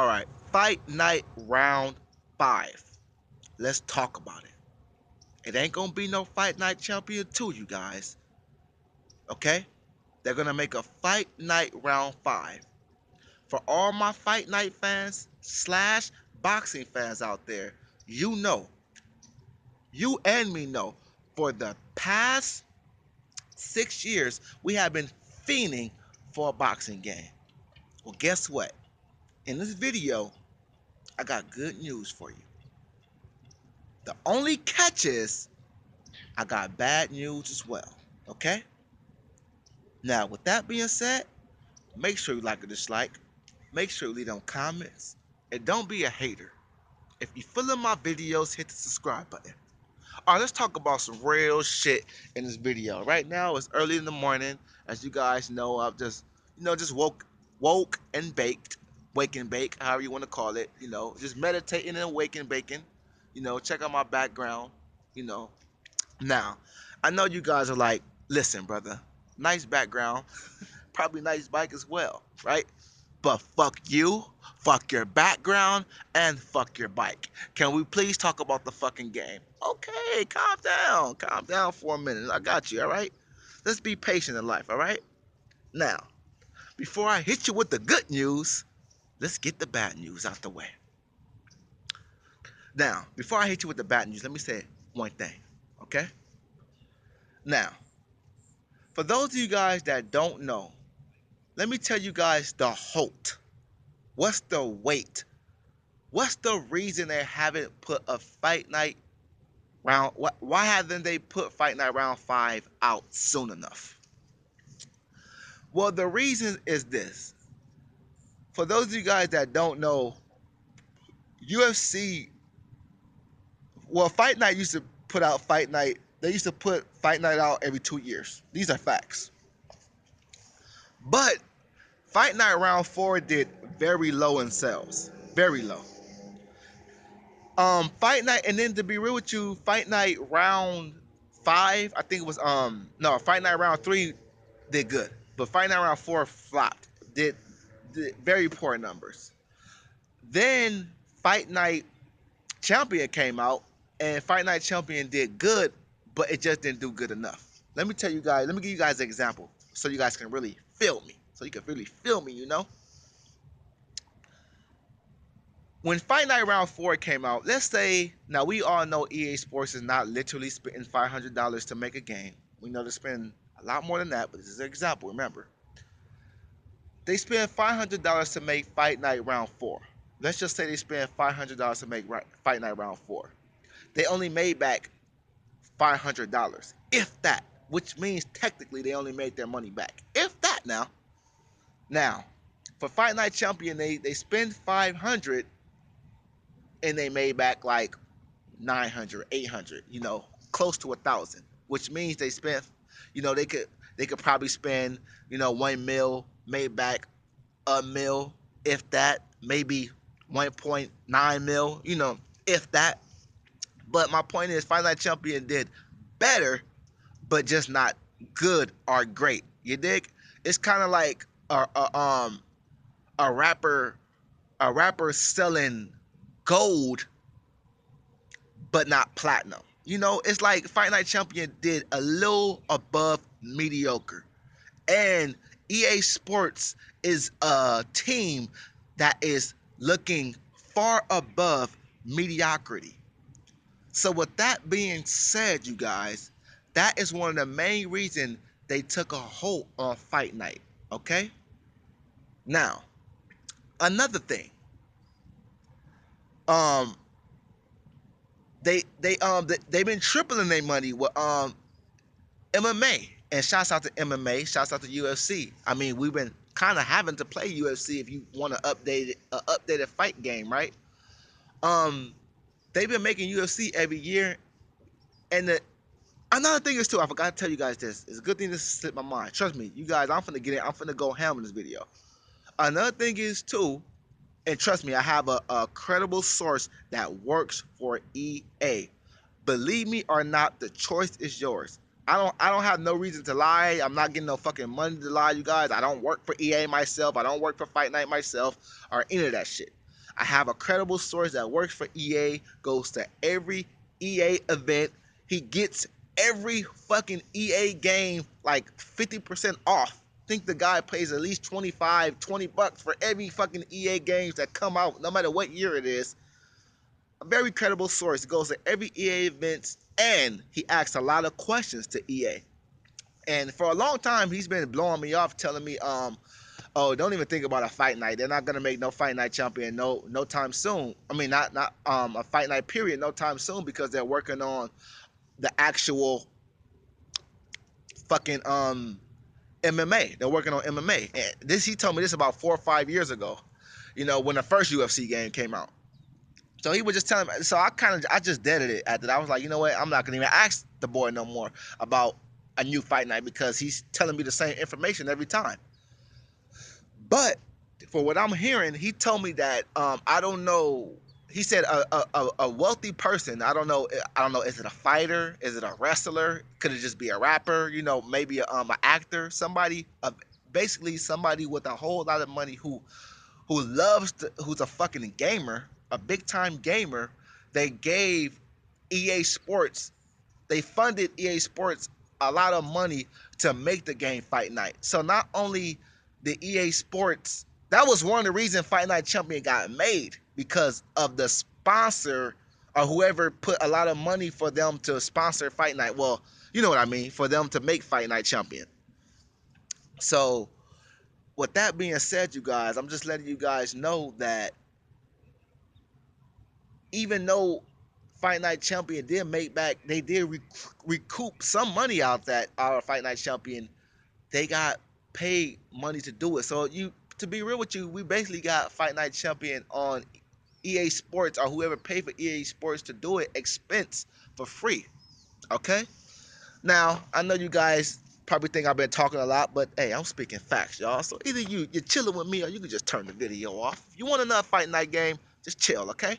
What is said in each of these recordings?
All right, Fight Night Round 5. Let's talk about it. It ain't gonna be no Fight Night Champion 2, you guys. Okay? They're gonna make a Fight Night Round 5. For all my Fight Night fans slash boxing fans out there, you know, you and me know, for the past 6 years, we have been fiending for a boxing game. Well, guess what? In this video, I got good news for you. The only catch is I got bad news as well. Okay? Now, with that being said, make sure you like or dislike. Make sure you leave them comments. And don't be a hater. If you feeling my videos, hit the subscribe button. Alright, let's talk about some real shit in this video. Right now, it's early in the morning. As you guys know, I've just woke and baked. Wake and bake, however you want to call it. Just meditating and wake and baking. Check out my background. You know, Now, I know you guys are like, listen, brother, nice background, probably nice bike as well, right? But fuck you, fuck your background, and fuck your bike. Can we please talk about the fucking game? Okay, calm down for a minute. I got you, all right? Let's be patient in life, all right? Now, before I hit you with the good news, let's get the bad news out the way. Now, before I hit you with the bad news, let me say one thing, okay? Now, for those of you guys that don't know, let me tell you guys the halt. What's the wait? What's the reason they haven't put a Fight Night round? Why haven't they put Fight Night Round 5 out soon enough? Well, the reason is this. For those of you guys that don't know, UFC, well, Fight Night used to put out Fight Night. They used to put Fight Night out every 2 years. These are facts. But Fight Night Round 4 did very low in sales. Very low. Fight Night, and then to be real with you, Fight Night Round 5, I think it was no, Fight Night Round 3 did good. But Fight Night Round 4 flopped. Did very poor numbers. Then Fight Night Champion came out, and Fight Night Champion did good, but it just didn't do good enough. Let me give you guys an example so you guys can really feel me. So you can really feel me. When Fight Night Round 4 came out, let's say, now we all know EA Sports is not literally spending $500 to make a game. We know they spend a lot more than that, but this is an example, remember. They spend $500 to make Fight Night Round 4. Let's just say they spend $500 to make Fight Night Round 4. They only made back $500, if that, which means technically they only made their money back. If that now. Now, for Fight Night Champion, they spend $500 and they made back like 900, 800, close to 1,000, which means they spent, they could probably spend, 1 mil, made back a mil, if that, maybe 1.9 mil, if that. But my point is, Fight Night Champion did better, but just not good or great. You dig? It's kind of like a rapper, selling gold but not platinum. It's like Fight Night Champion did a little above mediocre. And EA Sports is a team that is looking far above mediocrity. So with that being said, you guys, that is one of the main reasons they took a hold on Fight Night. Okay? Now, another thing. They've been tripling their money with MMA, and shouts out to MMA, shouts out to UFC. I mean, we've been kind of having to play UFC if you want to updated fight game, right? They've been making UFC every year, and another thing is too, I forgot to tell you guys this. It's a good thing this slipped my mind. Trust me, you guys, I'm finna get it. I'm finna go ham in this video. Another thing is too, and trust me, I have a credible source that works for EA. Believe me or not, the choice is yours. I don't have no reason to lie. I'm not getting no fucking money to lie, you guys. I don't work for EA myself. I don't work for Fight Night myself or any of that shit. I have a credible source that works for EA, goes to every EA event. He gets every fucking EA game like 50% off. I think the guy pays at least 25, $20 for every fucking EA games that come out, no matter what year it is. A very credible source, goes to every EA events, and he asks a lot of questions to EA. And for a long time, he's been blowing me off, telling me, oh, don't even think about a fight night. They're not gonna make no fight night champion no time soon. I mean, not a fight night period no time soon, because they're working on the actual fucking MMA. They're working on MMA. And this, he told me this about 4 or 5 years ago. You know, when the first UFC game came out. So he was just telling me. So I just deaded it after that. I was like, you know what? I'm not gonna even ask the boy no more about a new fight night, because he's telling me the same information every time. But for what I'm hearing, he told me that I don't know. He said a wealthy person. I don't know. I don't know. Is it a fighter? Is it a wrestler? Could it just be a rapper? You know, maybe an actor. Somebody, basically somebody with a whole lot of money who loves who's a fucking gamer, a big time gamer. They gave EA Sports. They funded EA Sports a lot of money to make the game Fight Night. So not only the EA Sports, that was one of the reasons Fight Night Champion got made, because of the sponsor or whoever put a lot of money for them to sponsor Fight Night. Well, you know what I mean, for them to make Fight Night Champion. So with that being said, you guys, I'm just letting you guys know that even though Fight Night Champion did make back, they did recoup some money out that our Fight Night Champion, they got paid money to do it. So to be real with you, we basically got Fight Night Champion on EA Sports, or whoever paid for EA Sports to do it, expense for free. Okay. Now I know you guys probably think I've been talking a lot, but hey, I'm speaking facts, y'all. So either you're chilling with me, or you can just turn the video off. If you want another Fight Night game, just chill. Okay.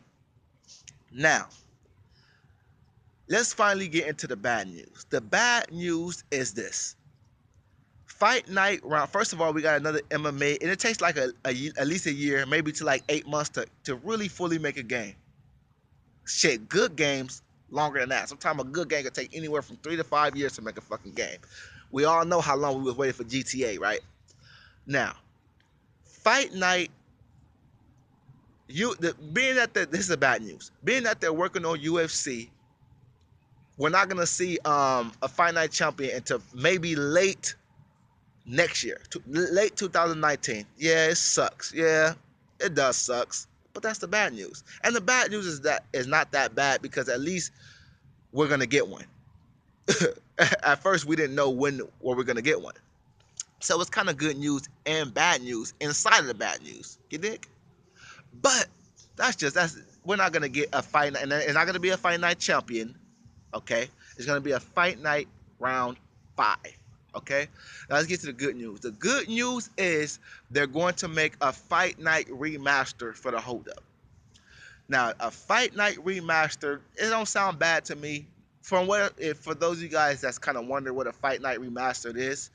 Now, let's finally get into the bad news. The bad news is this. Fight Night round. First of all, we got another MMA, and it takes like at least a year, maybe to like 8 months to really fully make a game. Shit, good games longer than that. Sometimes a good game can take anywhere from 3 to 5 years to make a fucking game. We all know how long we was waiting for GTA, right? Now, Fight Night, this is bad news. Being that they're working on UFC, we're not gonna see a Fight Night champion until maybe late next year, late 2019. Yeah, it sucks. Yeah, it does sucks. But that's the bad news. And the bad news is that it's not that bad, because at least we're gonna get one. At first, we didn't know when or we're gonna get one. So it's kind of good news and bad news inside of the bad news. You dig? But that's we're not gonna get a fight night, and it's not gonna be a Fight Night champion. Okay, it's gonna be a Fight Night round 5. Okay, now let's get to the good news. The good news is they're going to make a Fight Night remaster for the Hold Up. Now, a Fight Night remaster, it don't sound bad to me. For those of you guys that's kind of wondering what a Fight Night remastered is,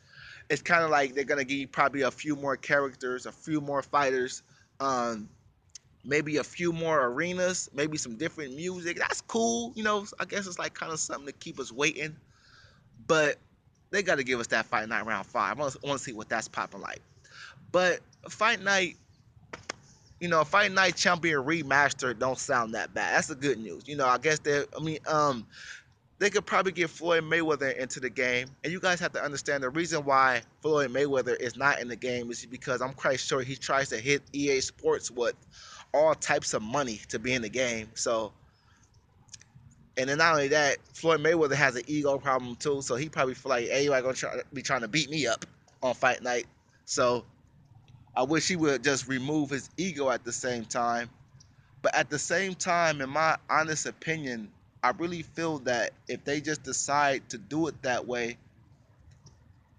it's kind of like they're gonna give you probably a few more characters, a few more fighters, um, maybe a few more arenas, maybe some different music. That's cool, you know. I guess it's like kind of something to keep us waiting. But they got to give us that Fight Night round 5. I want to see what that's popping like. But Fight Night, Fight Night Champion remastered don't sound that bad. That's the good news. I guess they could probably get Floyd Mayweather into the game. And you guys have to understand the reason why Floyd Mayweather is not in the game is because I'm quite sure he tries to hit EA Sports with all types of money to be in the game. So, and then not only that, Floyd Mayweather has an ego problem too. So he probably feel like, hey, you are gonna be trying to beat me up on Fight Night. So I wish he would just remove his ego at the same time. But at the same time, in my honest opinion, I really feel that if they just decide to do it that way,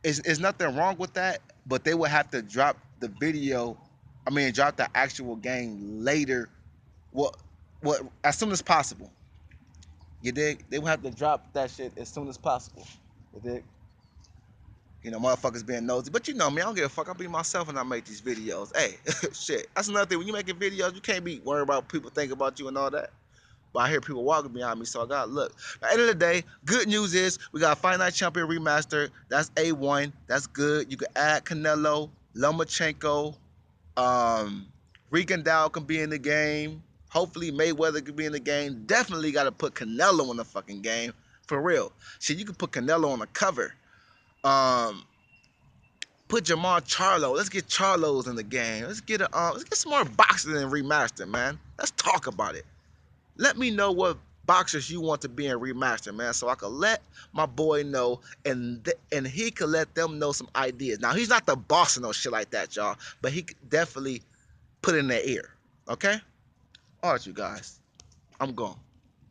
there's nothing wrong with that. But they would have to drop the video. I mean, drop the actual game later. What as soon as possible. You dig? They would have to drop that shit as soon as possible. You dig? You know, motherfuckers being nosy. But you know me, I don't give a fuck. I'll be myself when I make these videos. Hey, shit. That's another thing. When you making videos, you can't be worried about people thinking about you and all that. But I hear people walking behind me, so I gotta look. At the end of the day, good news is we got Fight Night Champion Remastered. That's A1. That's good. You can add Canelo, Lomachenko, Regan Dow can be in the game. Hopefully Mayweather can be in the game. Definitely got to put Canelo in the fucking game. For real. Shit, you can put Canelo on the cover. Um, Put Jamar Charlo. Let's get Charlos in the game. Let's get some more boxing and remaster, man. Let's talk about it. Let me know what boxers you want to be in remaster, man, so I can let my boy know, and he could let them know some ideas. Now he's not the boss or no shit like that, y'all, but he could definitely put in their ear. Okay? All right, you guys. I'm gone.